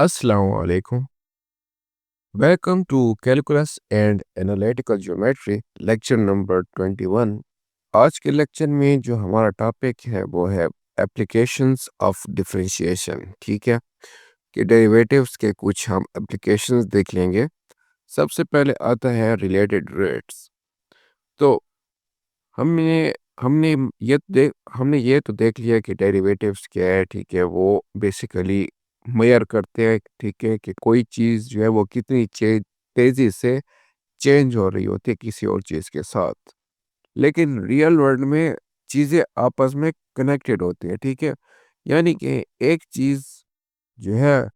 Assalamu alaikum. Welcome to Calculus and Analytical Geometry lecture number 21। आज के lecture में जो हमारा टॉपिक है वो है एप्लीकेशंस ऑफ डिफरेंशिएशन। ठीक है कि डेरिवेटिव्स के कुछ हम एप्लीकेशंस देख लेंगे। सबसे पहले आता है रिलेटेड रेट्स। तो हमने हमने हमने ये तो देख लिया कि डेरिवेटिव्स क्या है। ठीक है, वो बेसिकली मेजर करते हैं, ठीक है, कि कोई चीज़ जो है वो कितनी तेज़ी से चेंज हो रही होती है किसी और चीज़ के साथ। लेकिन रियल वर्ल्ड में चीज़ें आपस में कनेक्टेड होती है। ठीक है, यानी कि एक चीज़ जो है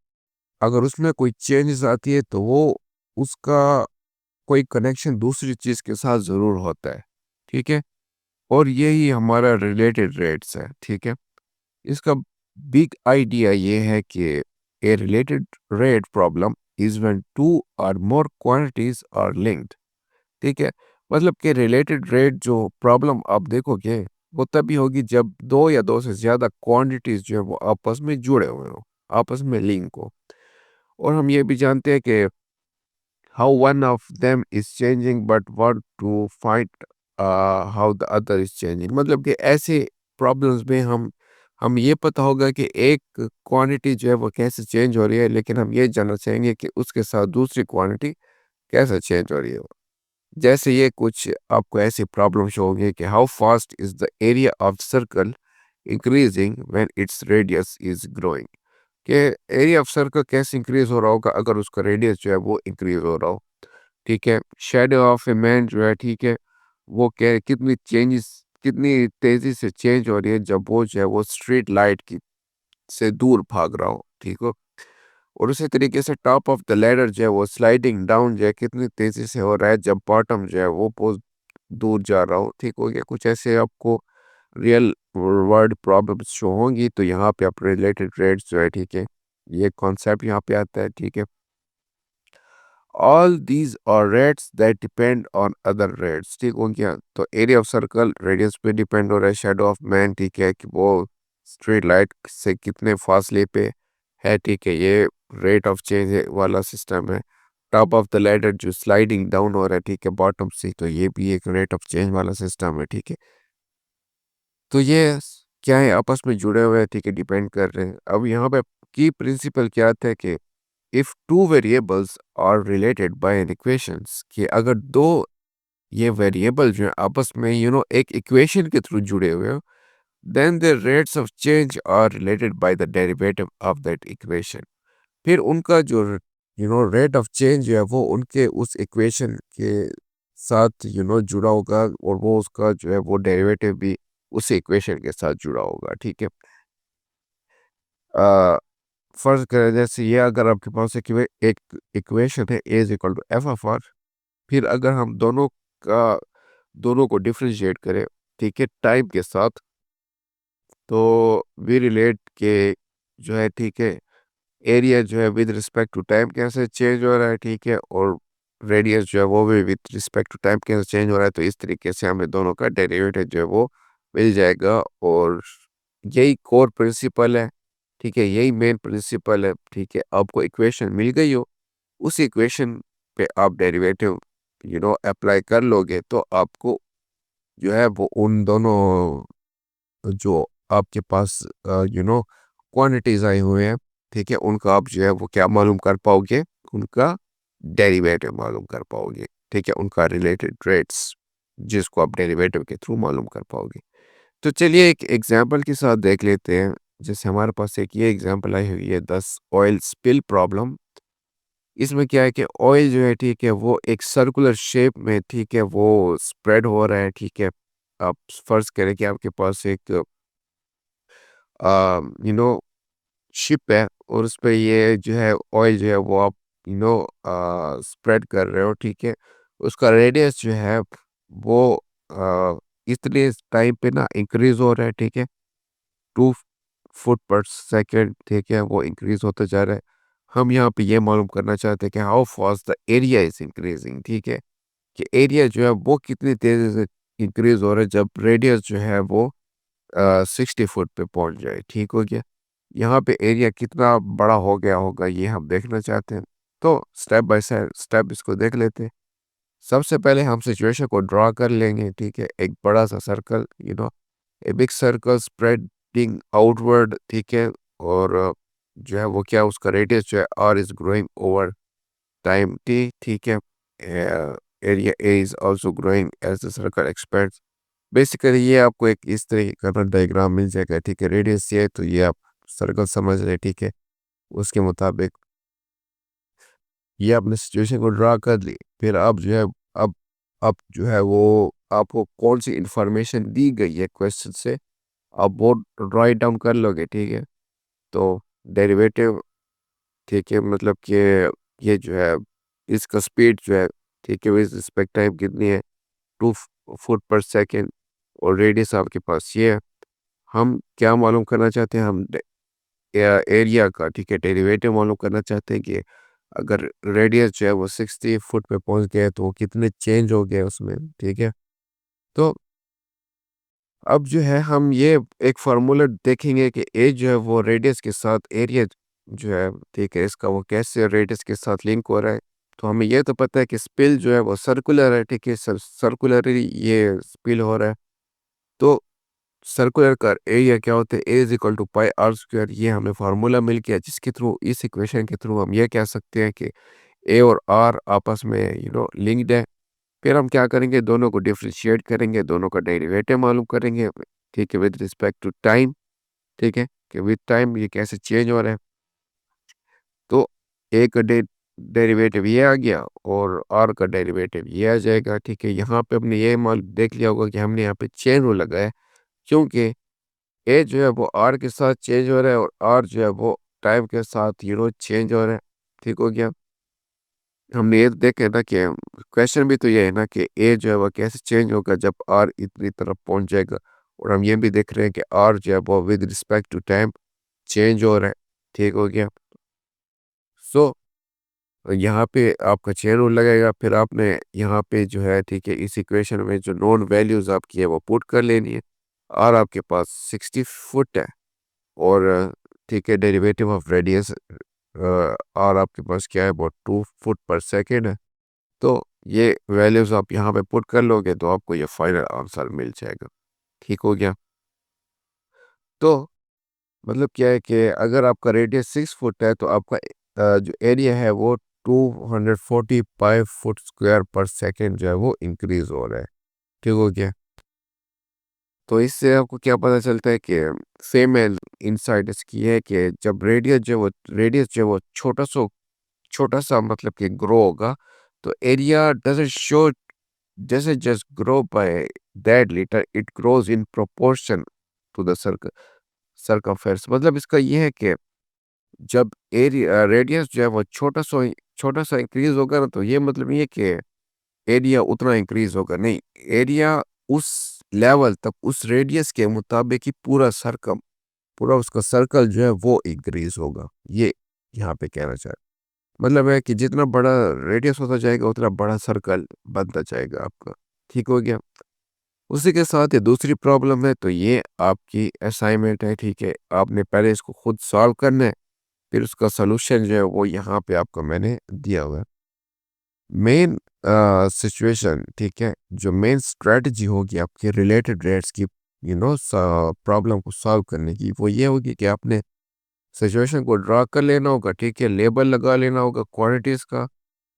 अगर उसमें कोई चेंजेस आती है तो वो उसका कोई कनेक्शन दूसरी चीज़ के साथ ज़रूर होता है। ठीक है, और यही हमारा रिलेटेड रेट्स है। ठीक है, इसका बिग आइडिया ये है कि a related rate problem is when two or more quantities are linked. ठीक है, मतलब कि रिलेटेड रेट जो प्रॉब्लम आप देखोगे वो तभी होगी जब दो या दो से ज़्यादा क्वांटिटीज जो है वो आपस में जुड़े हुए हो, आपस में लिंक हो। और हम ये भी जानते हैं कि how one of them is changing but what to find how the other is changing। मतलब कि ऐसे प्रॉब्लम्स में हम ये पता होगा कि एक क्वांटिटी जो है वो कैसे चेंज हो रही है, लेकिन हम ये जानना चाहेंगे कि उसके साथ दूसरी क्वांटिटी कैसे चेंज हो रही है। जैसे ये कुछ आपको ऐसी प्रॉब्लम्स होंगी कि how fast is the area of circle increasing when its radius is growing. कि एरिया ऑफ सर्कल कैसे इंक्रीज हो रहा होगा अगर उसका रेडियस जो है वो इंक्रीज हो रहा हो। ठीक है, शैडो ऑफ ए मैन जो है, ठीक है, वो क्या कितनी तेजी से चेंज हो रही है जब वो जो है वो स्ट्रीट लाइट की से दूर भाग रहा हो। ठीक हो, और उसी तरीके से टॉप ऑफ द लैडर जो है वो स्लाइडिंग डाउन जो है कितनी तेजी से हो रहा है जब बॉटम जो है वो बहुत दूर जा रहा हो। ठीक हो गया, कुछ ऐसे आपको रियल वर्ल्ड प्रॉब्लम्स शो होंगी तो यहाँ पे आप रिलेटेड रेट्स जो है, ठीक है, ये कॉन्सेप्ट यहाँ पे आता है। ठीक है, all these are rates that depend on other rates. ठीक हो गया, तो एरिया ऑफ सर्कल रेडियस पे डिपेंड हो रहा है, शेडो ऑफ मैन, ठीक है, कि वो स्ट्रीट लाइट से कितने फासले पे है। ठीक है, ये रेट ऑफ चेंज वाला सिस्टम है। टॉप ऑफ द लैडर जो स्लाइडिंग डाउन हो रहा है, ठीक है, बॉटम से, तो ये भी एक रेट ऑफ चेंज वाला सिस्टम है। ठीक है, तो ये क्या है, आपस में जुड़े हुए हैं, ठीक है, डिपेंड कर रहे हैं। अब यहाँ पे की प्रिंसिपल क्या आता है कि if two variables are related by an equations, कि अगर दो ये वेरिएबल जो है आपस में एक इक्वेशन के थ्रू जुड़े हुए हो, then the rates of change are related by the derivative of that equation. फिर उनका जो रेट ऑफ चेंज जो है वो उनके उस इक्वेशन के साथ जुड़ा होगा, और वो उसका जो है वो डेरिवेटिव भी उस इक्वेशन के साथ जुड़ा होगा। ठीक है, आ, फर्ज करें जैसे ये, अगर आपके पास एक इक्वेशन है A is equal to f of r, फिर अगर हम दोनों को डिफरेंशिएट करें, ठीक है, टाइम के साथ, तो वी रिलेट के जो है, ठीक है, एरिया जो है विद रिस्पेक्ट टू टाइम कैसे चेंज हो रहा है। ठीक है, और रेडियस जो है वो भी विद रिस्पेक्ट टू टाइम कैसे चेंज हो रहा है। तो इस तरीके से हमें दोनों का डेरिवेटिव जो है वो मिल जाएगा, और यही कोर प्रिंसिपल है। ठीक है, यही मेन प्रिंसिपल है। ठीक है, आपको इक्वेशन मिल गई हो, उस इक्वेशन पे आप डेरिवेटिव अप्लाई कर लोगे तो आपको जो है वो उन दोनों जो आपके पास क्वांटिटीज आई हुए हैं, ठीक है, उनका आप जो है वो क्या मालूम कर पाओगे, उनका डेरिवेटिव मालूम कर पाओगे। ठीक है, उनका रिलेटेड रेट्स जिसको आप डेरिवेटिव के थ्रू मालूम कर पाओगे। तो चलिए एक एग्जांपल के साथ देख लेते हैं। जैसे हमारे पास एक ये एग्जांपल आई हुई है, 10 ऑयल स्पिल प्रॉब्लम। इसमें क्या है कि ऑयल जो है, ठीक है, वो एक सर्कुलर शेप में, ठीक है, वो स्प्रेड हो रहा है। ठीक है, आप फर्ज करें कि आपके पास एक यू नो शिप है, और उस पे ये जो है ऑयल जो है वो आप स्प्रेड कर रहे हो। ठीक है, उसका रेडियस जो है वो इतने टाइम पे ना इंक्रीज हो रहा है। ठीक है, 2 फुट पर सेकेंड, ठीक है, वो इंक्रीज होता जा रहा है। हम यहाँ पे ये मालूम करना चाहते हैं कि how fast the area is increasing. ठीक है, कि एरिया जो है वो कितनी तेजी से इंक्रीज हो रहा है जब रेडियस जो है वो 60 फुट पे पहुंच जाए। ठीक हो गया, यहाँ पे एरिया कितना बड़ा हो गया होगा ये हम देखना चाहते हैं। तो स्टेप बाय स्टेप इसको देख लेते हैं। सबसे पहले हम सिचुएशन को ड्रा कर लेंगे, ठीक है। एक बड़ा सा circle, a big circle spreading outward, ठीक है। और जो है वो क्या, उसका रेडियस जो है R is growing over time T, ठीक है। Area A is also growing as the circle expands. Basically ये आपको एक इस तरह का डायग्राम मिल जाएगा, ठीक है। रेडियस ये है तो ये आप सर्कल समझ रहे, ठीक है। उसके मुताबिक ये आपने सिचुएशन को ड्रा कर ली। फिर आप जो है, अब अब जो है वो आपको कौन सी इंफॉर्मेशन दी गई है क्वेश्चन से, आप वो राइट डाउन कर लोगे, ठीक है। तो डेरिवेटिव, ठीक है, मतलब कि ये जो है इसका स्पीड जो है, ठीक है, विद रिस्पेक्ट टाइम कितनी है, 2 फुट पर सेकेंड। और रेडियस आपके पास ये है। हम क्या मालूम करना चाहते हैं, हम एरिया का, ठीक है, डेरिवेटिव मालूम करना चाहते हैं कि अगर रेडियस जो है वो 60 फुट पे पहुंच गया है तो वो कितने चेंज हो गए उसमें, ठीक है। तो अब जो है हम ये एक फार्मूला देखेंगे कि ए जो है वो रेडियस के साथ एरिया जो है, ठीक है, इसका वो कैसे रेडियस के साथ लिंक हो रहा है। तो हमें ये तो पता है कि स्पिल जो है वो सर्कुलर है, ठीक है, सर्कुलरली ये स्पिल हो रहा है। तो सर्कुलर का एरिया क्या होता है, A is equal to pi r square. ये हमें फार्मूला मिल गया जिसके थ्रू, इस इक्वेशन के थ्रू हम ये कह सकते हैं कि ए और आर आपस में लिंक्ड है। फिर हम क्या करेंगे, दोनों को डिफरेंशिएट करेंगे, दोनों का डेरिवेटिव मालूम करेंगे, ठीक है, विद रिस्पेक्ट टू टाइम, ठीक है, कि विद टाइम ये कैसे चेंज हो रहा है। तो ए का डेरिवेटिव ये आ गया और आर का डेरिवेटिव ये आ जाएगा, ठीक है। यहाँ पे हमने ये माल देख लिया होगा कि हमने यहाँ पे चेन रूल लगाया, क्योंकि ए जो है वो आर के साथ चेंज हो रहा है और आर जो है वो टाइम के साथ चेंज हो रहा है, ठीक हो गया। हमने ये देखे ना कि क्वेश्चन भी तो ये है ना कि ए जो है वो कैसे चेंज होगा जब आर इतनी तरफ पहुंच जाएगा। और हम ये भी देख रहे हैं कि आर जो है वो with respect to time change हो रहा है, ठीक हो गया। सो यहाँ पे आपका चेन रूल लगेगा। फिर आपने यहाँ पे जो है, ठीक है, इस इक्वेशन में जो नॉन वैल्यूज आपकी है वो पुट कर लेनी है। आर आपके पास 60 फुट है और ठीक है, डेरिवेटिव ऑफ रेडियस आर आपके पास क्या है, वो 2 फुट पर सेकेंड है। तो ये वैल्यूज आप यहाँ पे पुट कर लोगे तो आपको ये फाइनल आंसर मिल जाएगा, ठीक हो गया। तो मतलब क्या है कि अगर आपका रेडियस 6 फुट है तो आपका जो एरिया है वो 245 फुट स्क्वायर पर सेकेंड जो है वो इंक्रीज हो रहा है, ठीक हो गया। तो इससे आपको क्या पता चलता है कि सेम है इनसाइड इसकी है कि जब रेडियस जो है वो छोटा सा मतलब कि ग्रो होगा, तो एरिया डजंट शो जैसे just grow by that litre, it grows in proportion to the circumference. मतलब इसका ये है कि जब एरिया रेडियस जो है वो छोटा सा इंक्रीज होगा ना, तो ये मतलब ये कि एरिया उतना इंक्रीज होगा नहीं। एरिया उस लेवल तक, उस रेडियस के मुताबिक ही पूरा उसका सर्कल जो है वो इंक्रीज होगा। ये यहाँ पे कहना चाह रहे, मतलब है कि जितना बड़ा रेडियस होता जाएगा उतना बड़ा सर्कल बनता जाएगा आपका, ठीक हो गया। उसी के साथ ये दूसरी प्रॉब्लम है, तो ये आपकी असाइनमेंट है, ठीक है। आपने पहले इसको खुद सॉल्व करना है, फिर उसका सलूशन जो है वो यहाँ पे आपको मैंने दिया हुआ है। मेन सिचुएशन, ठीक है, जो मेन स्ट्रेटजी होगी आपके रिलेटेड रेट्स की प्रॉब्लम को सॉल्व करने की, वो ये होगी कि आपने सिचुएशन को ड्रा कर लेना होगा, ठीक है, लेबल लगा लेना होगा क्वांटिटीज का,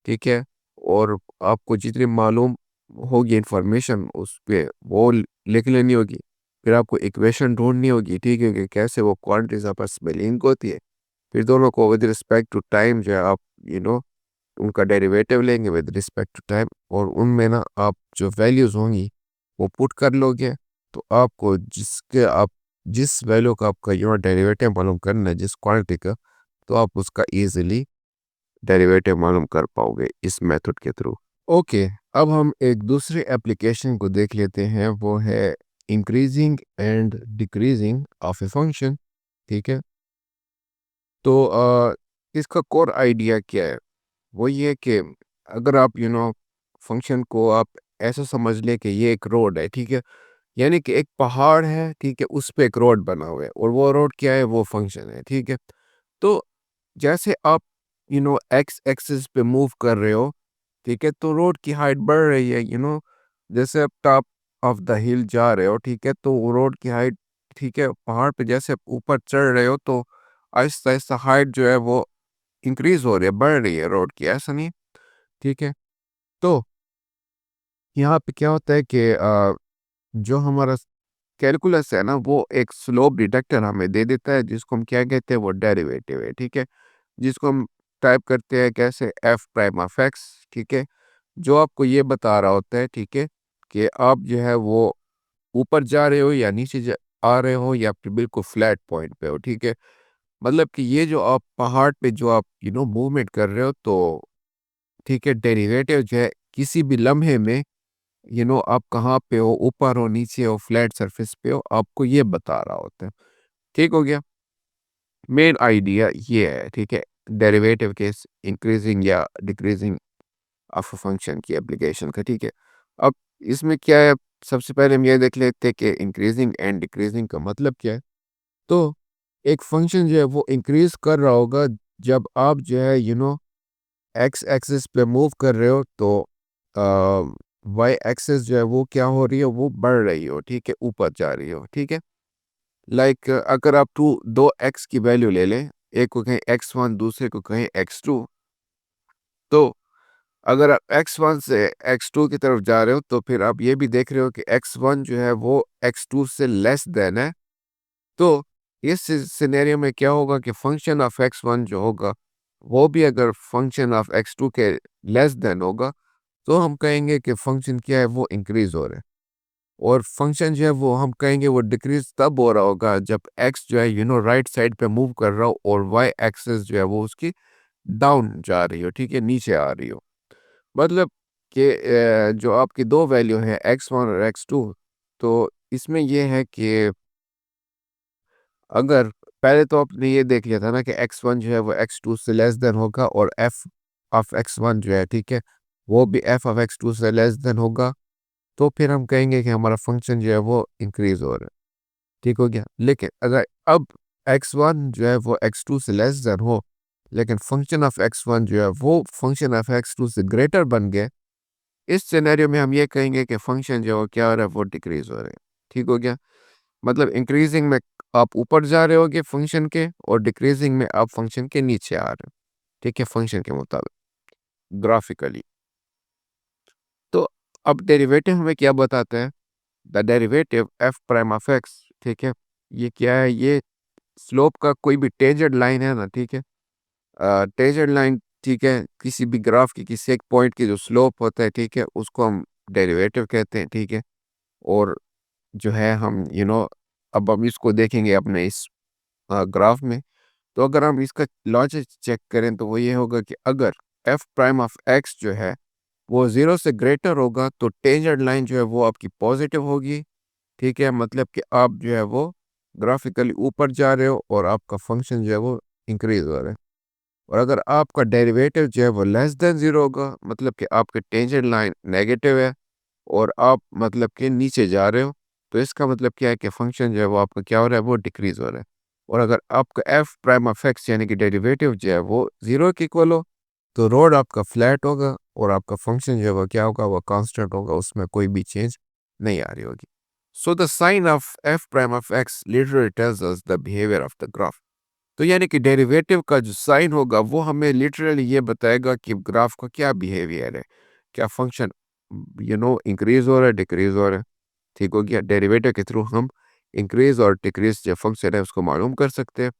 ठीक है। और आपको जितनी मालूम होगी इंफॉर्मेशन उस पे वो लिख लेनी होगी। फिर आपको इक्वेशन ढूंढनी होगी, ठीक है, कि कैसे वो क्वांटिटीज आपस में लिंक होती है। फिर दोनों को विद रिस्पेक्ट टू टाइम जो है आप उनका डेरिवेटिव लेंगे विद रिस्पेक्ट टू टाइम, और उनमें ना आप जो वैल्यूज होंगी वो पुट कर लोगे। तो आपको जिस वैल्यू का आपका डेरिवेटिव मालूम करना है जिस क्वांटिटी का, तो आप उसका इजीली डेरिवेटिव मालूम कर पाओगे इस मेथड के थ्रू। ओके, अब हम एक दूसरे एप्लीकेशन को देख लेते हैं, वो है increasing and decreasing of a function, ठीक है। तो इसका कोर आइडिया क्या है, वो ये कि अगर आप फंक्शन को आप ऐसा समझ लें कि ये एक रोड है, ठीक है। यानी कि एक पहाड़ है, ठीक है, उस पे एक रोड बना हुआ है और वो रोड क्या है, वो फंक्शन है, ठीक है। तो जैसे आप एक्स एक्सिस पे मूव कर रहे हो, ठीक है, तो रोड की हाइट बढ़ रही है, जैसे आप टॉप ऑफ द हिल जा रहे हो, ठीक है, तो वो रोड की हाइट, ठीक है, पहाड़ पे जैसे आप ऊपर चढ़ रहे हो तो आहिस्ता आहिस्ता हाइट जो है वो इंक्रीज हो रही है, बढ़ रही है रोड की, ऐसा नहीं, ठीक है। तो यहाँ पे क्या होता है कि जो हमारा कैलकुलस है ना, वो एक स्लोप डिटेक्टर हमें दे देता है, जिसको हम क्या कहते हैं, वो डेरिवेटिव है, ठीक है, जिसको हम टाइप करते हैं कैसे, एफ प्राइम ऑफ एक्स, ठीक है, जो आपको ये बता रहा होता है, ठीक है, कि आप जो है वो ऊपर जा रहे हो या नीचे आ रहे हो या फिर बिल्कुल फ्लैट पॉइंट पे हो, ठीक है। मतलब कि ये जो आप पहाड़ पे जो आप मूवमेंट कर रहे हो, तो ठीक है, डेरिवेटिव जो है किसी भी लम्हे में आप कहाँ पे हो, ऊपर हो, नीचे हो, फ्लैट सरफेस पे हो, आपको ये बता रहा होता है। ठीक हो गया, मेन आइडिया ये है, ठीक है, डेरिवेटिव के इंक्रीजिंग या डिक्रीजिंग ऑफ अ फंक्शन की एप्लीकेशन का, ठीक है। अब इसमें क्या है, सबसे पहले हम ये देख लेते हैं कि इंक्रीजिंग एंड डिक्रीजिंग का मतलब क्या है। तो एक फंक्शन जो है वो इंक्रीज कर रहा होगा जब आप जो है एक्स एक्सिस पे मूव कर रहे हो, तो वाई एक्सिस जो है वो क्या हो रही है, वो बढ़ रही हो, ठीक है, ऊपर जा रही हो, ठीक है। लाइक अगर आप दो एक्स की वैल्यू ले लें, एक को कहें x1, दूसरे को कहें x2, तो अगर आप x1 से x2 की तरफ जा रहे हो, तो फिर आप ये भी देख रहे हो कि x1 जो है वो x2 से लेस देन है। तो इस सिनेरियो में क्या होगा कि फंक्शन ऑफ x1 जो होगा, वो भी अगर फंक्शन ऑफ x2 के लेस देन होगा, तो हम कहेंगे कि फंक्शन क्या है, वो इंक्रीज हो रहा है। और फंक्शन जो है वो हम कहेंगे वो डिक्रीज तब हो रहा होगा जब x जो है राइट साइड पे मूव कर रहा हो और y एक्सिस जो है वो उसकी डाउन जा रही हो, ठीक है, नीचे आ रही हो। मतलब कि जो आपकी दो वैल्यू है x1 और x2, तो इसमें यह है कि अगर पहले तो आपने ये देख लिया था ना कि x1 जो है वो x2 से लेस देन होगा और f ऑफ x1 जो है, ठीक है, वो भी f ऑफ x2 से लेस देन होगा, तो फिर हम कहेंगे कि हमारा फंक्शन जो है वो इंक्रीज हो रहा है। ठीक हो गया। लेकिन अगर अब x1 जो है वो x2 से लेस देन हो, लेकिन फंक्शन ऑफ x1 जो है वो फंक्शन ऑफ x2 से ग्रेटर बन गए, इस सिनेरियो में हम ये कहेंगे कि फंक्शन जो है वो क्या हो रहा है, वो डिक्रीज हो रहा है। ठीक हो गया। मतलब इंक्रीजिंग में आप ऊपर जा रहे होगे फंक्शन के, और डिक्रीजिंग में आप फंक्शन के नीचे आ रहे हो, ठीक है, फंक्शन के मुताबिक ग्राफिकली। तो अब डेरिवेटिव हमें क्या बताता है, the derivative F prime of X, ठीक है, ये क्या है, ये स्लोप का कोई भी टेंजेंट लाइन है ना, ठीक है, टेंजेंट लाइन, ठीक है, किसी भी ग्राफ की किसी एक पॉइंट की जो स्लोप होता है, ठीक है, उसको हम डेरिवेटिव कहते हैं, ठीक है। और जो है हम अब हम इसको देखेंगे अपने इस ग्राफ में। तो अगर हम इसका लॉजिक चेक करें तो वो ये होगा कि अगर एफ प्राइम ऑफ एक्स जो है वो ज़ीरो से ग्रेटर होगा, तो टेंजेंट लाइन जो है वो आपकी पॉजिटिव होगी, ठीक है, मतलब कि आप जो है वो ग्राफिकली ऊपर जा रहे हो और आपका फंक्शन जो है वो इंक्रीज हो रहा है। और अगर आपका डेरिवेटिव जो है वो लेस देन ज़ीरो होगा, मतलब कि आपके टेंजेंट लाइन नेगेटिव है और आप मतलब कि नीचे जा रहे हो, तो इसका मतलब क्या है कि फंक्शन जो है वो आपका क्या हो रहा है, वो डिक्रीज हो रहा है। और अगर आपका एफ प्राइम ऑफ एक्स यानी कि डेरिवेटिव जो है वो ज़ीरो के इक्वल हो, तो रोड आपका फ्लैट होगा और आपका फंक्शन जो है वो क्या होगा, वो कांस्टेंट होगा, उसमें कोई भी चेंज नहीं आ रही होगी। So the sign of F prime of X literally tells us the behaviour of the graph. तो यानी कि डेरिवेटिव का जो साइन होगा वो हमें लिटरली ये बताएगा कि ग्राफ का क्या बिहेवियर है, क्या फंक्शन इंक्रीज हो रहा है, डिक्रीज हो रहा है। ठीक हो गया। डेरिवेटिव के थ्रू हम इंक्रीज और डिक्रीज जो फंक्शन है उसको मालूम कर सकते हैं।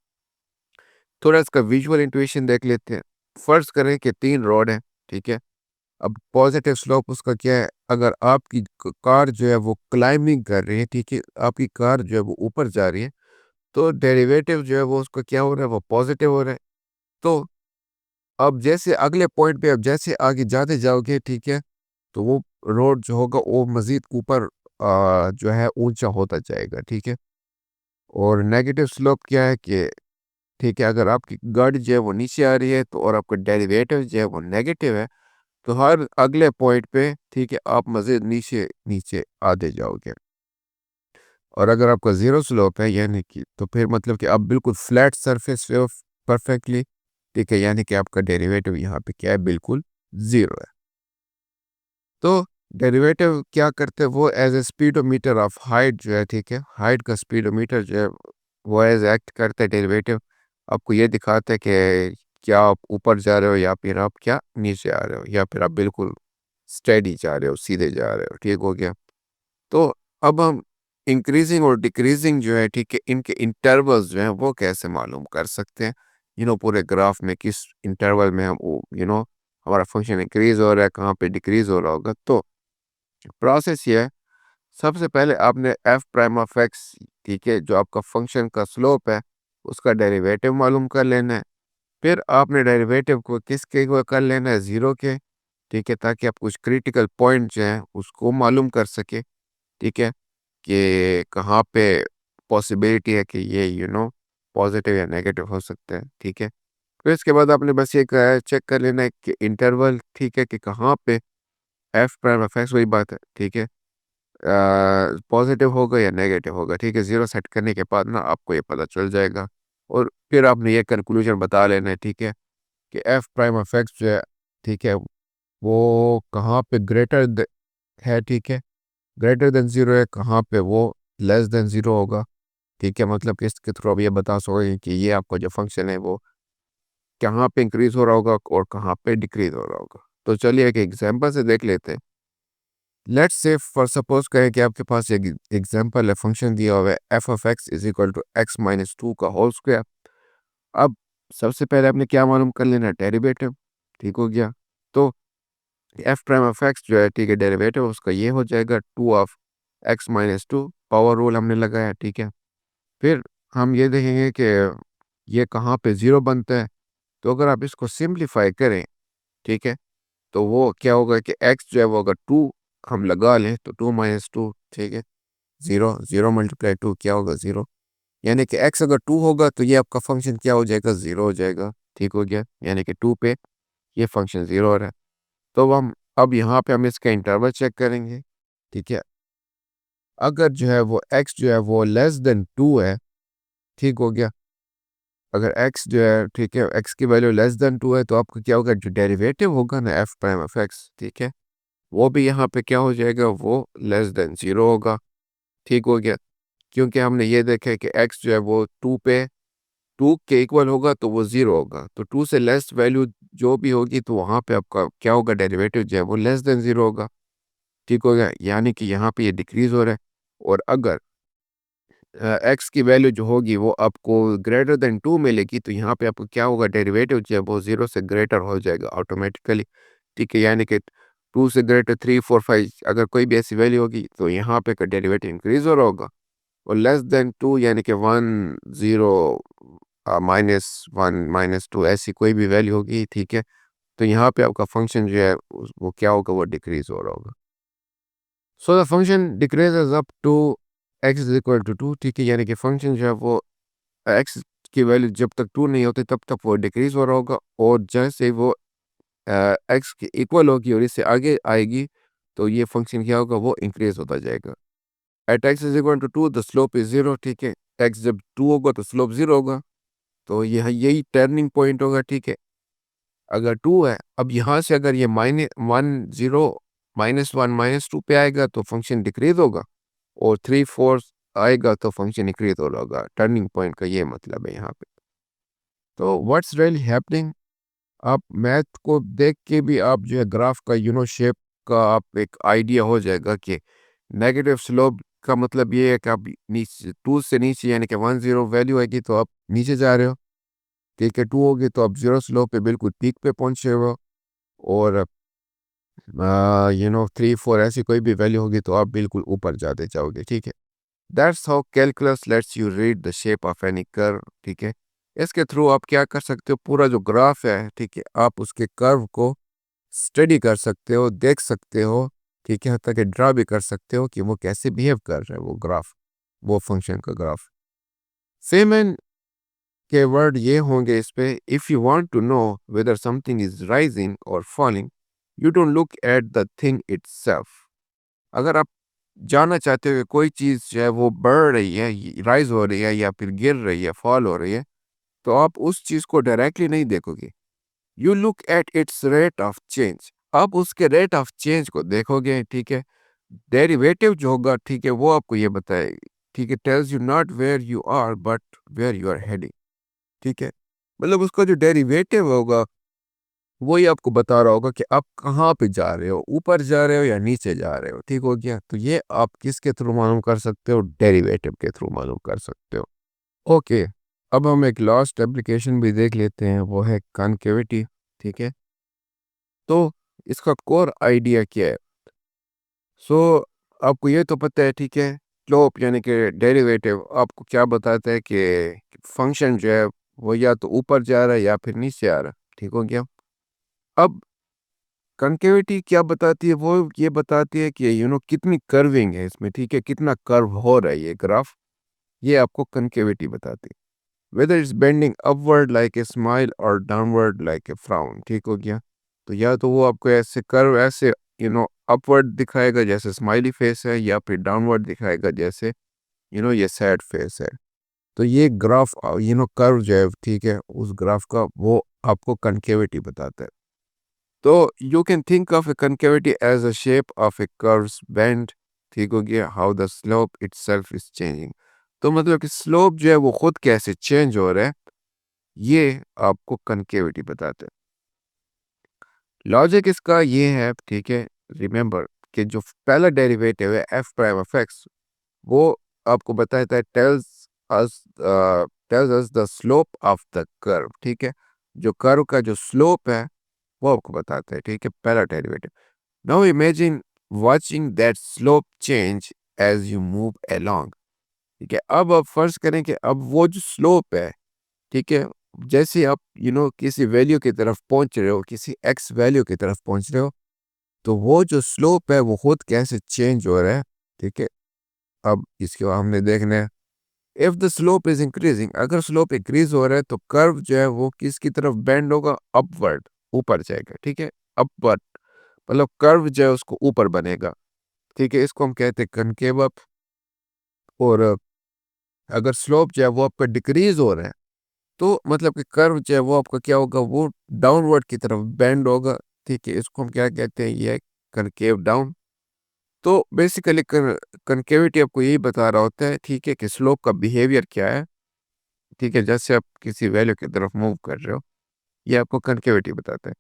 थोड़ा इसका विजुअल इंट्यूशन देख लेते हैं। फर्ज करें कि तीन रोड है, ठीक है। अब पॉजिटिव स्लोप उसका क्या है, अगर आपकी कार जो है वो क्लाइंबिंग कर रही है, ठीक है, आपकी कार जो है वो ऊपर जा रही है, तो डेरिवेटिव जो है वो उसका क्या हो रहा है, वो पॉजिटिव हो रहा है। तो अब जैसे अगले पॉइंट पे अब जैसे आगे जाते जाओगे, ठीक है, तो वो रोड जो होगा वो मजीद ऊपर जो है ऊंचा होता जाएगा, ठीक है। और नेगेटिव स्लोप क्या है कि ठीक है, अगर आपकी गाड़ी जो है वो नीचे आ रही है, तो और आपका डेरिवेटिव जो है वो नेगेटिव है, तो हर अगले पॉइंट पे, ठीक है, आप मजीद नीचे नीचे आते जाओगे। और अगर आपका ज़ीरो स्लोप है यानी कि तो फिर मतलब कि आप बिल्कुल फ्लैट सरफेस पे हो परफेक्टली, ठीक है, यानी कि आपका डेरिवेटिव यहाँ पे क्या है, बिल्कुल ज़ीरो है। तो डेरिवेटिव क्या करते हैं, वो as a speedometer of height जो है, ठीक है, हाइट का स्पीडोमीटर जो है वो एज एक्ट करता है डेरिवेटिव, आपको ये दिखाता है कि क्या आप ऊपर जा रहे हो या फिर आप क्या नीचे आ रहे हो या फिर आप बिल्कुल स्टेडी जा रहे हो, सीधे जा रहे हो, ठीक हो गया। तो अब हम इंक्रीजिंग और डिक्रीजिंग जो है, ठीक है, इनके इंटरवल्स जो हैं वो कैसे मालूम कर सकते हैं, पूरे ग्राफ में किस इंटरवल में हम हमारा फंक्शन इंक्रीज हो रहा है, कहाँ पे डिक्रीज हो रहा होगा। तो प्रोसेस ये है, सबसे पहले आपने एफ प्राइम ऑफ एक्स, ठीक है, जो आपका फंक्शन का स्लोप है, उसका डेरिवेटिव मालूम कर लेना है। फिर आपने डेरिवेटिव को किसके को कर लेना है, ज़ीरो के, ठीक है, ताकि आप कुछ क्रिटिकल पॉइंट जो हैं उसको मालूम कर सके, ठीक है, कि कहाँ पे पॉसिबिलिटी है कि ये पॉजिटिव या नेगेटिव हो सकता है, ठीक है। फिर इसके बाद आपने बस ये चेक कर लेना है कि इंटरवल, ठीक है, कि कहाँ पे एफ प्राइम एफ एक्स, वही बात है, ठीक है, पॉजिटिव होगा या नेगेटिव होगा, ठीक है। ज़ीरो सेट करने के बाद ना आपको ये पता चल जाएगा और फिर आपने ये कंक्लूजन बता लेना है, ठीक है, कि एफ प्राइम एफ एक्स जो है, ठीक है, वो कहाँ पे ग्रेटर है, ठीक है, ग्रेटर देन ज़ीरो है, कहाँ पे वो लेस देन ज़ीरो होगा, ठीक है। मतलब कि इसके थ्रू आप ये बता सकोगे कि ये आपका जो फंक्शन है वो कहाँ पे इंक्रीज हो रहा होगा और कहाँ पे डिक्रीज हो रहा होगा। तो चलिए एक एग्जांपल से देख लेते हैं। लेट्स से फॉर सपोज करें कि आपके पास एक एग्जांपल है, फंक्शन दिया हुआ है F of X is equal to X minus two का होल स्क्वायर। अब सबसे पहले आपने क्या मालूम कर लेना, डेरिवेटिव, ठीक हो गया। तो एफ प्राइम ऑफ एक्स जो है, ठीक है, डेरिवेटिव उसका ये हो जाएगा two of x minus to, power rule हमने लगाया, ठीक है। फिर हम ये देखेंगे कि ये कहाँ पे ज़ीरो बनता है। तो अगर आप इसको सिंप्लीफाई करें, ठीक है, तो वो क्या होगा कि एक्स जो है वो अगर टू हम लगा लें तो टू माइनस टू, ठीक है, ज़ीरो, ज़ीरो मल्टीप्लाई टू क्या होगा, ज़ीरो। यानी कि एक्स अगर टू होगा तो ये आपका फंक्शन क्या हो जाएगा, ज़ीरो हो जाएगा, ठीक हो गया। यानी कि टू पे ये फंक्शन ज़ीरो हो रहा है। तो हम अब यहाँ पे हम इसका इंटरवल चेक करेंगे, ठीक है। अगर जो है वो एक्स जो है वो लेस देन टू है, ठीक हो गया। अगर x जो है, ठीक है, x की वैल्यू लेस देन टू है तो आपका क्या होगा, जो डेरिवेटिव होगा ना एफ प्राइम ऑफ एक्स, ठीक है, वो भी यहाँ पे क्या हो जाएगा, वो लेस देन ज़ीरो होगा, ठीक हो गया। क्योंकि हमने ये देखा है कि x जो है वो टू पे टू के इक्वल होगा तो वो ज़ीरो होगा, तो टू से लेस वैल्यू जो भी होगी तो वहाँ पे आपका क्या होगा, डेरिवेटिव जो है वो लेस देन ज़ीरो होगा, ठीक हो गया। यानी कि यहाँ पे ये डिक्रीज हो रहा है। और अगर एक्स की वैल्यू जो होगी वो आपको ग्रेटर देन टू मिलेगी तो यहाँ पे आपको क्या होगा, डेरिवेटिव जो है वो ज़ीरो से ग्रेटर हो जाएगा ऑटोमेटिकली, ठीक है। यानी कि टू से ग्रेटर थ्री फोर फाइव अगर कोई भी ऐसी वैल्यू होगी तो यहाँ पे का डेरिवेटिव इंक्रीज हो रहा होगा। और लेस देन टू यानी कि one zero minus one minus two ऐसी कोई भी वैल्यू होगी, ठीक है, तो यहाँ पे आपका फंक्शन जो है वो क्या होगा, वो डिक्रीज हो रहा होगा। So the function decreases up to X is equal to two, ठीक है, यानी कि फंक्शन जो है वो एक्स की वैल्यू जब तक टू नहीं होती तब तक वो डिक्रीज हो रहा होगा, और जैसे वो एक्स के इक्वल होगी और इससे आगे आएगी तो ये फंक्शन क्या होगा, वो इंक्रीज होता जाएगा। At X is equal to two the slope is zero, ठीक है, एक्स जब टू होगा तो स्लोप जीरो होगा, तो यह यही टर्निंग पॉइंट होगा, ठीक है। अगर टू है, अब यहाँ से अगर ये minus one zero minus one minus two पे आएगा तो फंक्शन डिक्रीज होगा, और थ्री फोर आएगा तो फंक्शन इंक्रीज हो रहा होगा। टर्निंग पॉइंट का ये मतलब है यहाँ पे। तो व्हाट्स रियली हैपनिंग, आप मैथ को देख के भी आप जो है ग्राफ का शेप का आप एक आइडिया हो जाएगा कि नेगेटिव स्लोप का मतलब ये है कि आप नीचे टू से नीचे यानी कि वन जीरो वैल्यू आएगी तो आप नीचे जा रहे हो, ठीक है, टू होगी तो आप जीरो स्लोप पे बिल्कुल पीक पे पहुंचे हो, और थ्री फोर ऐसी कोई भी वैल्यू होगी तो आप बिल्कुल ऊपर जाते जाओगे, ठीक है। That's how calculus let's you read the shape of any curve, ठीक है। इसके थ्रू आप क्या कर सकते हो, पूरा जो ग्राफ है, ठीक है, आप उसके कर्व को स्टडी कर सकते हो, देख सकते हो, ठीक है, हत्ता कि ड्रा भी कर सकते हो कि वो कैसे बिहेव कर रहा है वो ग्राफ, वो फंक्शन का ग्राफ। फेमन के वर्ड ये होंगे इस पे, if you want to know whether something is rising or falling, you don't look at the thing itself. अगर आप जानना चाहते हो कि कोई चीज़ जो है वो बढ़ रही है, राइज़ हो रही है या फिर गिर रही है, फॉल हो रही है, तो आप उस चीज़ को डायरेक्टली नहीं देखोगे। You look at its rate of change. आप उसके रेट ऑफ चेंज को देखोगे, ठीक है? डेरिवेटिव जो होगा, ठीक है, वो आपको ये बताएगी, ठीक है? Tells you not where you are but where you are heading, ठीक है? मतलब उसका जो डेरिवेटिव होगा, वही आपको बता रहा होगा कि आप कहाँ पे जा रहे हो, ऊपर जा रहे हो या नीचे जा रहे हो, ठीक हो गया? तो ये आप किसके थ्रू मालूम कर सकते हो? डेरिवेटिव के थ्रू मालूम कर सकते हो। ओके, अब हम एक लास्ट एप्लीकेशन भी देख लेते हैं, वो है कॉन्केविटी, ठीक है? तो इसका कोर आइडिया क्या है? सो आपको ये तो पता है, ठीक है? स्लोप यानी कि डेरिवेटिव आपको क्या बताता है कि फंक्शन जो है वो या तो ऊपर जा रहा है या फिर नीचे आ रहा है, ठीक हो गया? अब कॉन्केविटी क्या बताती है? वो ये बताती है कि कितनी कर्विंग है इसमें, ठीक है? कितना कर्व हो रहा है ये ग्राफ, ये आपको कॉन्केविटी बताती है। Whether it's bending upward like a smile और डाउनवर्ड लाइक ए फ्राउन, ठीक हो गया? तो या तो वो आपको ऐसे कर्व ऐसे अपवर्ड दिखाएगा जैसे स्माइली फेस है, या फिर डाउनवर्ड दिखाएगा जैसे ये सैड फेस है। तो ये ग्राफ कर्व जो है, ठीक है, उस ग्राफ का वो आपको कॉन्केविटी बताता है। तो you can think of a concavity as a shape of a curve's bend, ठीक हो गया? How the slope itself is changing. तो मतलब कि स्लोप जो है वो खुद कैसे चेंज हो रहा है, ये आपको कॉन्केविटी बताते हैं। लॉजिक इसका ये है, ठीक है, रिमेंबर कि जो पहला डेरिवेटिव है एफ प्राइम ऑफ एक्स, वो आपको बताता है us tells us the slope of the curve, ठीक है? जो कर्व का जो स्लोप है वो आपको बताता है, ठीक है, पहला derivative. Now imagine watching that slope change as you move along, ठीक है? अब आप फर्ज करें कि अब वो जो स्लोप है, ठीक है, जैसे आप किसी वैल्यू की तरफ पहुंच रहे हो, किसी एक्स वैल्यू की तरफ पहुंच रहे हो, तो वो जो स्लोप है वो खुद कैसे चेंज हो रहा है, ठीक है? अब इसके बाद हमने देखना है, if the slope is increasing, अगर स्लोप इंक्रीज हो रहा है तो कर्व जो है वो किसकी तरफ बेंड होगा? अपवर्ड, ऊपर जाएगा, ठीक है? अपवर्ड मतलब कर्व जो है उसको ऊपर बनेगा, ठीक है? इसको हम कहते हैं कनकेव अप। और अगर स्लोप जो है वो आपका डिक्रीज हो रहा है, तो मतलब कि कर्व जो है वो आपका क्या होगा? वो डाउनवर्ड की तरफ बेंड होगा, ठीक है? इसको हम क्या कहते हैं? ये कनकेव डाउन। तो बेसिकली कनकेविटी आपको यही बता रहा होता है, ठीक है, कि स्लोप का बिहेवियर क्या है, ठीक है? जैसे आप किसी वैल्यू की तरफ मूव कर रहे हो, ये आपको कनकेविटी बताता है।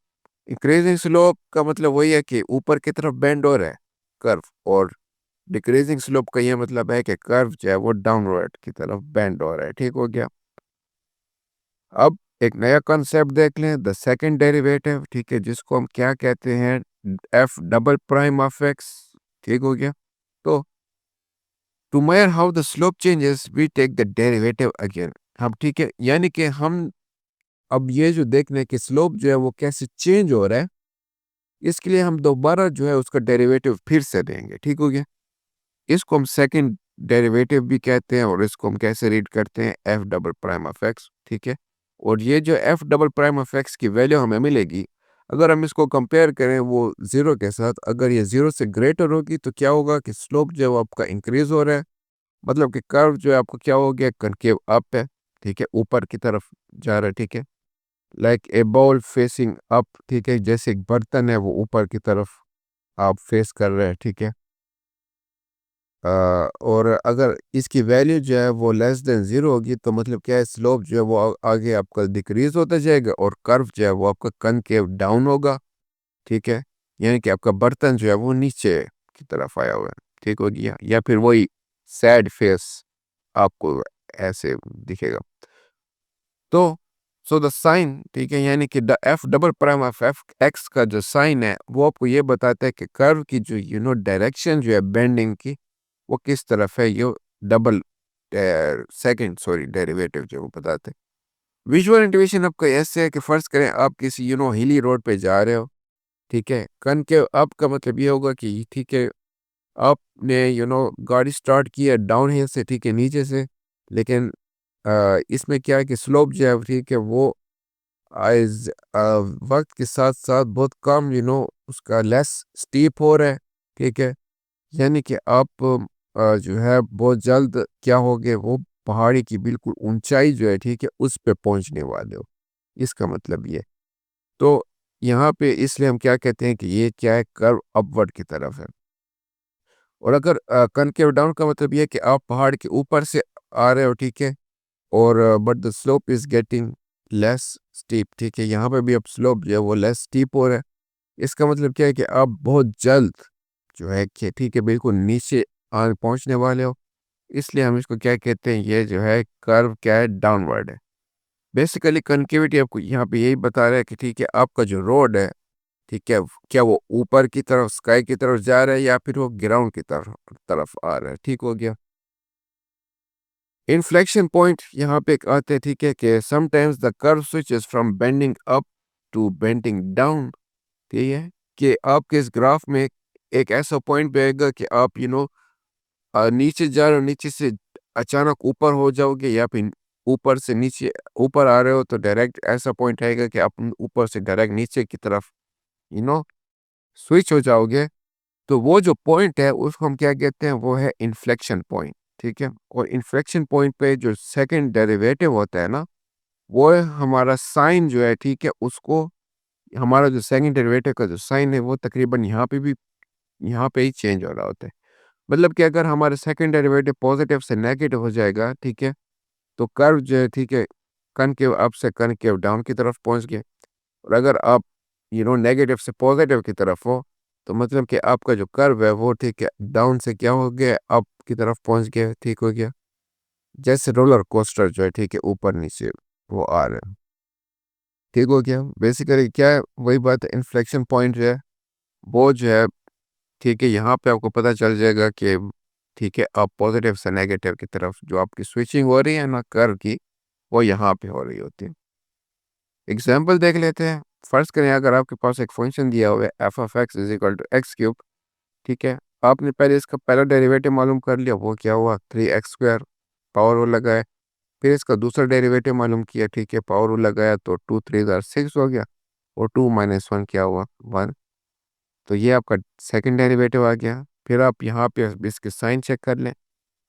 इंक्रीजिंग स्लोप का मतलब वही है कि ऊपर की तरफ बेंड हो रहा है कर्व, और डिक्रीजिंग स्लोप का ये मतलब है कि कर्व जो है वो डाउनवर्ड की तरफ बेंड हो रहा है, ठीक हो गया? अब एक नया कॉन्सेप्ट देख लें, द सेकंड डेरिवेटिव, ठीक है, जिसको हम क्या कहते हैं? F double prime of X, ठीक हो गया? तो to measure how the slope changes we take the derivative again. हम, ठीक है, यानी कि हम अब ये जो देखने कि स्लोप जो है वो कैसे चेंज हो रहा है, इसके लिए हम दोबारा जो है उसका डेरिवेटिव फिर से देंगे, ठीक हो गया? इसको हम सेकंड डेरिवेटिव भी कहते हैं, और इसको हम कैसे रीड करते हैं? F double prime of X, ठीक है? और ये जो F double prime of x की वैल्यू हमें मिलेगी, अगर हम इसको कंपेयर करें वो जीरो के साथ, अगर ये जीरो से ग्रेटर होगी तो क्या होगा कि स्लोप जो है वो आपका इंक्रीज हो रहा है, मतलब कि कर्व जो है आपको क्या हो गया? कनकेव अप है, ठीक है, ऊपर की तरफ जा रहा है, ठीक है? Like a ball facing up, ठीक है, जैसे एक बर्तन है वो ऊपर की तरफ आप फेस कर रहे हैं, ठीक है? और अगर इसकी वैल्यू जो है वो लेस देन ज़ीरो होगी तो मतलब क्या है? स्लोप जो है वो आगे आपका डिक्रीज होता जाएगा, और कर्व जो है वो आपका कनकेव डाउन होगा, ठीक है? यानी कि आपका बर्तन जो है वो नीचे की तरफ आया हुआ है, ठीक हो गया? या फिर वही सैड फेस आपको ऐसे दिखेगा। तो सो द साइन, ठीक है, यानी कि the F double prime of F x का जो साइन है वो आपको ये बताता है कि कर्व की जो डायरेक्शन जो है बेंडिंग की, वो किस तरफ है, ये डबल सेकंड सॉरी डेरिवेटिव जो वो बताते हैं। विजुअल इंट्यूशन आपका ऐसे है कि फर्ज करें आप किसी हिली रोड पे जा रहे हो, ठीक है? कन के आपका मतलब ये होगा कि ठीक है, आपने गाड़ी स्टार्ट की है डाउन हिल से, ठीक है, नीचे से, लेकिन इसमें क्या है कि स्लोप जो है, ठीक है, वो आज वक्त के साथ साथ बहुत कम उसका लेस स्टीप हो रहा है, ठीक है? यानी कि आप जो है बहुत जल्द क्या होगे, वो पहाड़ी की बिल्कुल ऊंचाई जो है, ठीक है, उस पे पहुंचने वाले हो। इसका मतलब ये। तो यहाँ पे इसलिए हम क्या कहते हैं कि ये क्या है, कर्व अपवर्ड की तरफ है। और अगर कनकेव डाउन का मतलब ये है कि आप पहाड़ के ऊपर से आ रहे हो, ठीक है, और but the slope is getting less steep, ठीक है, यहाँ पे भी अब स्लोप जो है वो लेस स्टीप हो रहा है। इसका मतलब क्या है कि आप बहुत जल्द जो है कि ठीक है बिल्कुल नीचे आ पहुंचने वाले हो। इसलिए हम इसको क्या कहते हैं, ये जो है कर्व क्या है, डाउनवर्ड है। बेसिकली कनकेविटी आपको यहाँ पे यही बता रहा है कि ठीक है आपका जो रोड है, ठीक है, क्या वो ऊपर की तरफ स्काई की तरफ जा रहा है या फिर वो ग्राउंड की तरफ तरफ आ रहा है। ठीक हो गया। इन्फ्लेक्शन पॉइंट यहाँ पे एक आते हैं, ठीक है, कि sometimes the curve switches from bending up to bending down. ठीक है कि आपके इस ग्राफ में एक ऐसा पॉइंट भी आएगा कि आप नीचे जा रहे हो, नीचे से अचानक ऊपर हो जाओगे, या फिर ऊपर से नीचे ऊपर आ रहे हो तो डायरेक्ट ऐसा पॉइंट आएगा कि आप ऊपर से डायरेक्ट नीचे की तरफ यू नो स्विच हो जाओगे। तो वो जो पॉइंट है उसको हम क्या कहते हैं, वो है इन्फ्लेक्शन पॉइंट। ठीक है, और इन्फ्लेक्शन पॉइंट पे जो सेकंड डेरिवेटिव होता है ना, वो है हमारा साइन जो है, ठीक है, उसको हमारा जो सेकंड डेरिवेटिव का जो साइन है वो तकरीबन यहाँ पे ही चेंज हो रहा होता है। मतलब कि अगर हमारा सेकंड डेरिवेटिव पॉजिटिव से नेगेटिव हो जाएगा, ठीक है, तो कर्व जो है, ठीक है, कनकेव अप से कनकेव डाउन की तरफ पहुंच गए। और अगर आप नेगेटिव से पॉजिटिव की तरफ हो, तो मतलब कि आपका जो कर्व है वो, ठीक है, डाउन से क्या हो गया, अप की तरफ पहुंच गया। ठीक हो गया। जैसे रोलर कोस्टर जो है, ठीक है, ऊपर नीचे वो आ रहे हैं। ठीक हो गया। बेसिकली क्या है, वही बात है, इन्फ्लेक्शन पॉइंट जो है वो जो है, ठीक है, यहाँ पे आपको पता चल जाएगा कि ठीक है आप पॉजिटिव से नेगेटिव की तरफ जो आपकी स्विचिंग हो रही है ना कर्व की, वो यहाँ पे हो रही होती है। एग्जाम्पल देख लेते हैं। फर्ज करें अगर आपके पास एक फंक्शन दिया हुआ है F of X is equal to X cube. ठीक है, आपने पहले इसका पहला डेरिवेटिव मालूम कर लिया, वो क्या हुआ, 3x² पावर वो लगाए। फिर इसका दूसरा डेरिवेटिव मालूम किया, ठीक है, पावर वो लगाया तो 2 3 6 हो गया। और 2 - 1 क्या हुआ, 1। तो ये आपका सेकंड डेरिवेटिव आ गया। फिर आप यहाँ पे इसके साइन चेक कर लें,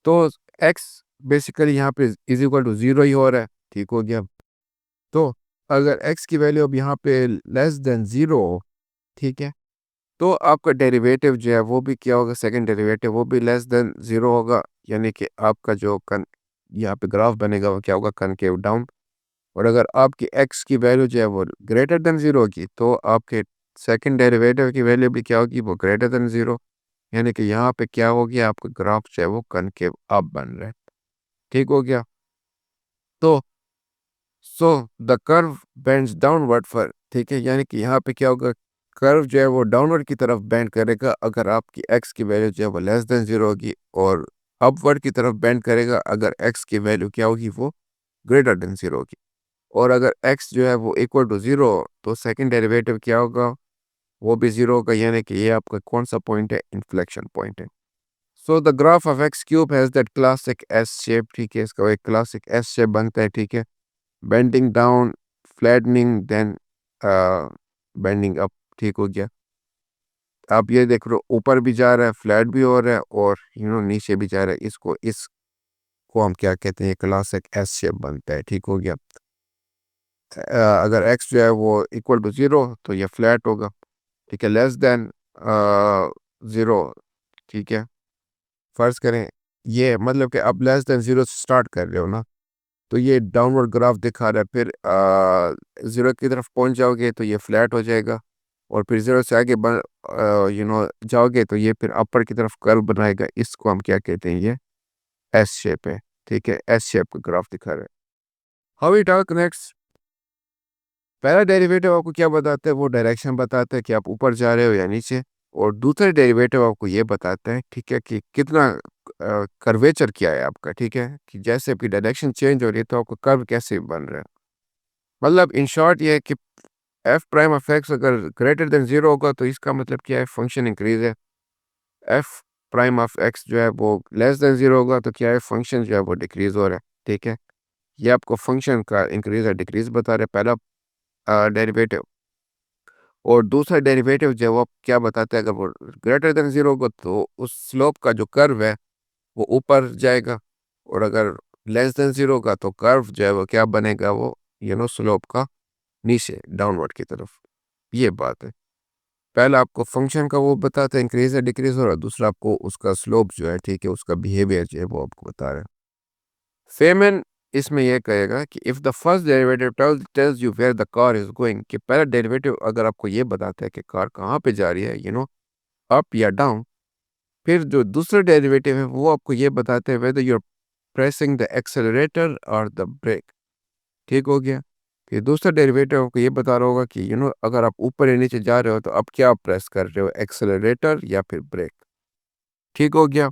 तो एक्स बेसिकली यहाँ पे इज इक्वल टू 0 ही हो रहा है। ठीक हो गया। तो अगर x की वैल्यू अब यहाँ पे लेस देन 0 हो, ठीक है, तो आपका डेरिवेटिव जो है वो भी क्या होगा, सेकंड डेरिवेटिव वो भी लेस देन 0 होगा। यानी कि आपका जो यहाँ पे ग्राफ बनेगा वो क्या होगा, कनकेव डाउन। और अगर आपकी x की वैल्यू जो है वो ग्रेटर देन 0 होगी, तो आपके सेकंड डेरिवेटिव की वैल्यू भी क्या होगी, वो ग्रेटर देन 0। यानी कि यहाँ पे क्या हो गया, आपका ग्राफ जो है वो कनकेव अप बन रहा है। ठीक हो गया। तो so the curve bends downward for, ठीक है, यानी कि यहाँ पे क्या होगा, कर्व जो है वो डाउनवर्ड की तरफ बेंड करेगा अगर आपकी एक्स की वैल्यू जो है वो लेस देन 0 होगी, और अपवर्ड की तरफ बेंड करेगा अगर एक्स की वैल्यू क्या होगी, वो ग्रेटर देन 0 होगी। और अगर एक्स जो है वो इक्वल टू 0 तो सेकंड डेरिवेटिव क्या होगा, वो भी 0 होगा। यानी कि ये आपका कौन सा पॉइंट है, इन्फ्लेक्शन पॉइंट है। So the graph of x cube has that classic S shape, ठीक है, इसका एक क्लासिक एस शेप बनता है। ठीक है, bending down, flattening, then bending up. ठीक हो गया। आप ये देख रहे हो, ऊपर भी जा रहा है, फ्लैट भी हो रहा है, और नीचे भी जा रहा है। इसको हम क्या कहते हैं, क्लासिक एस शेप बनता है। ठीक हो गया। अगर एक्स जो है वो इक्वल टू 0 तो ये फ्लैट होगा। ठीक है, लेस देन 0, ठीक है, फर्ज करें ये मतलब कि आप लेस देन 0 से स्टार्ट कर रहे हो ना, तो ये डाउनवर्ड ग्राफ दिखा रहा है। फिर 0 की तरफ पहुंच जाओगे तो ये फ्लैट हो जाएगा, और फिर 0 से आगे जाओगे तो ये फिर अपर की तरफ कर्व बनाएगा। इसको हम क्या कहते हैं, ये एस शेप है। ठीक है, एस शेप का ग्राफ दिखा रहा है। How it all connects. पहला डेरिवेटिव आपको क्या बताता है, वो डायरेक्शन बताता है कि आप ऊपर जा रहे हो या नीचे। और दूसरा डेरिवेटिव आपको ये बताता है, ठीक है, कि कितना कर्वेचर क्या है आपका। ठीक है, कि जैसे आपकी डायरेक्शन चेंज हो रही है तो आपका कर्व कैसे बन रहा है। मतलब इन शॉर्ट ये है कि एफ प्राइम ऑफ एक्स अगर ग्रेटर देन 0 होगा तो इसका मतलब क्या है, फंक्शन इंक्रीज है। एफ प्राइम ऑफ एक्स जो है वो लेस देन 0 होगा तो क्या है, फंक्शन जो है वो डिक्रीज हो रहा है। ठीक है, ये आपको फंक्शन का इंक्रीज या डिक्रीज बता रहा है, पहला डेरिवेटिव। और दूसरा डेरिवेटिव जो है वो क्या बताता है, अगर वो ग्रेटर देन 0 होगा तो उस स्लोप का जो कर्व है वो ऊपर जाएगा, और अगर लेस देन 0 होगा तो कर्व जो है वो क्या बनेगा, वो स्लोप का नीचे डाउनवर्ड की तरफ। ये बात है। पहला आपको फंक्शन का वो बताता है इंक्रीज या डिक्रीज, और दूसरा आपको उसका स्लोप जो है, ठीक है, उसका बिहेवियर जो है वो आपको बता रहा है। फेमन इसमें यह कहेगा कि if the first derivative tells you where the car is going, कि पहला डेरिवेटिव अगर आपको ये बताता है कि कार कहाँ पे जा रही है, अप या डाउन, फिर जो दूसरा डेरिवेटिव है वो आपको ये बताते हैं whether you are pressing the accelerator और द ब्रेक। ठीक हो गया। फिर दूसरा डेरिवेटिव आपको ये बता रहा होगा कि अगर आप ऊपर या नीचे जा रहे हो तो आप क्या प्रेस कर रहे हो, एक्सेलरेटर या फिर ब्रेक। ठीक हो गया।